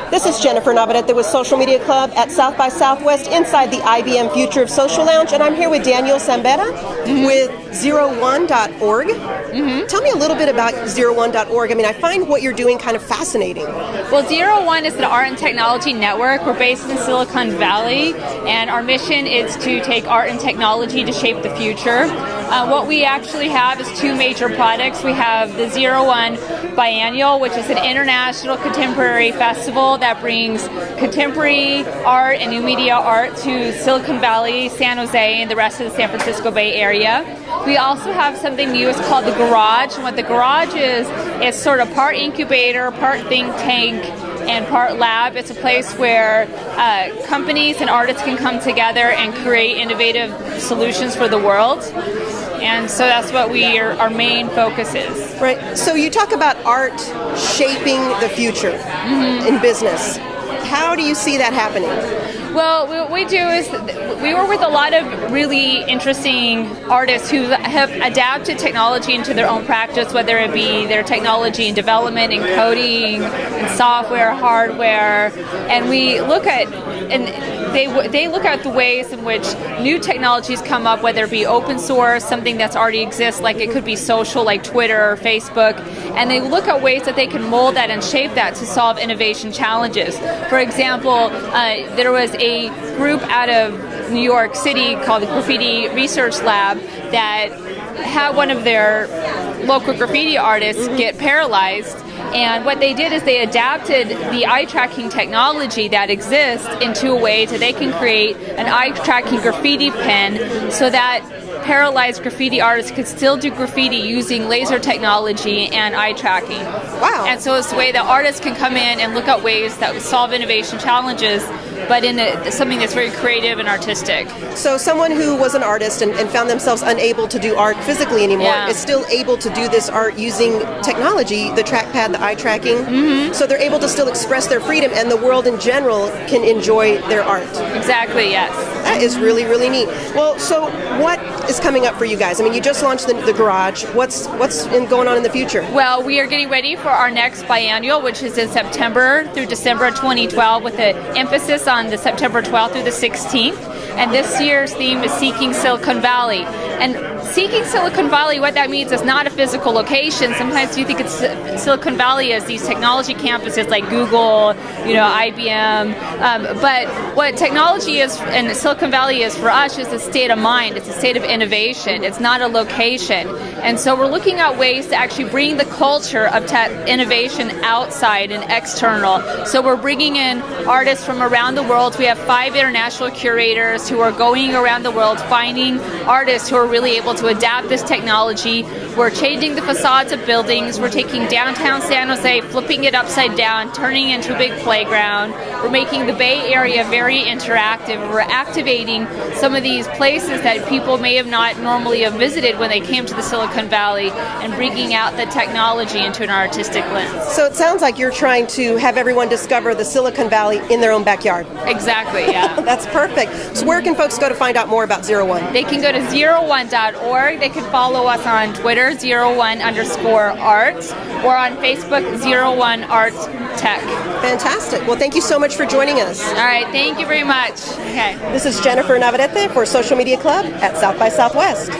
This is Jennifer Navarrete with Social Media Club at South by Southwest inside the IBM Future of Social Lounge, and I'm here with Danielle Siembieda with Zero1.org. Tell me a little bit about Zero1.org. I mean, I find what you're doing kind of fascinating. Well, Zero1 is an art and technology network. We're based in Silicon Valley, and our mission is to take art and technology to shape the future. What we actually have is two major products. We have the Zero1 Biennial, which is an international contemporary festival that brings contemporary art and new media art to Silicon Valley, San Jose, and the rest of the San Francisco Bay Area. We also have something new. It's called the Garage. And what the Garage is sort of part incubator, part think tank, and part lab. It's a place where companies and artists can come together and create innovative solutions for the world. And so that's what our main focus is. Right. So you talk about art shaping the future in business. How do you see that happening? Well, what we do is we work with a lot of really interesting artists who have adapted technology into their own practice, whether it be their technology in development, in coding, in software, hardware, and we look at they look at the ways in which new technologies come up, whether it be open source, something that's already exists, like it could be social, like Twitter or Facebook, and they look at ways that they can mold that and shape that to solve innovation challenges. For example, there was a group out of New York City called the Graffiti Research Lab that had one of their local graffiti artists get paralyzed. And what they did is they adapted the eye tracking technology that exists into a way that they can create an eye tracking graffiti pen so that paralyzed graffiti artists could still do graffiti using laser technology and eye tracking. Wow. And so it's the way that artists can come in and look at ways that solve innovation challenges, but in something that's very creative and artistic. So someone who was an artist and found themselves unable to do art physically anymore is still able to do this art using technology, the trackpad, the eye tracking. So they're able to still express their freedom, and the world in general can enjoy their art. Exactly, yes. That is really, really neat. Well, so what is coming up for you guys? I mean, you just launched the Garage. What's going on in the future? Well, we are getting ready for our next biennial, which is in September through December 2012, with an emphasis on the September 12th through the 16th. And this year's theme is Seeking Silicon Valley. And Seeking Silicon Valley, what that means is not a physical location. Sometimes you think it's Silicon Valley as these technology campuses like Google, IBM. But what technology is and Silicon Valley is for us is a state of mind. It's a state of innovation. It's not a location. And so we're looking at ways to actually bring the culture of innovation outside and external. So we're bringing in artists from around the world. We have 5 international curators who are going around the world finding artists who are really able to adapt this technology. We're changing the facades of buildings. We're taking downtown San Jose, flipping it upside down, turning it into a big playground. We're making the Bay Area very interactive. We're activating some of these places that people may have not normally have visited when they came to the Silicon Valley, and bringing out the technology into an artistic lens. So it sounds like you're trying to have everyone discover the Silicon Valley in their own backyard. Exactly, yeah. That's perfect. So where can folks go to find out more about Zero1? They can go to Zero1.org. They can follow us on Twitter, Zero1_art, or on Facebook, Zero1 Arts Tech. Fantastic. Well, thank you so much for joining us. All right, thank you very much. Okay. This is Jennifer Navarrete for Social Media Club at South by Southwest.